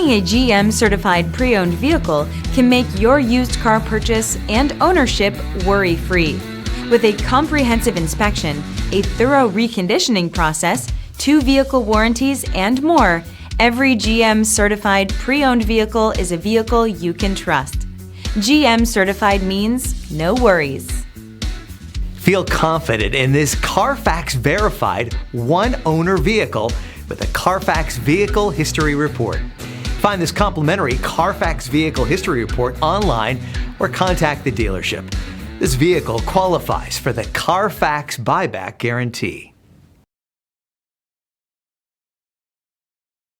Buying a GM certified pre-owned vehicle can make your used car purchase and ownership worry-free. With a comprehensive inspection, a thorough reconditioning process, 2 vehicle warranties, and more, every GM certified pre-owned vehicle is a vehicle you can trust. GM certified means no worries. Feel confident in this Carfax verified one-owner vehicle with a Carfax Vehicle History Report. Find this complimentary Carfax Vehicle History Report online or contact the dealership. This vehicle qualifies for the Carfax Buyback Guarantee.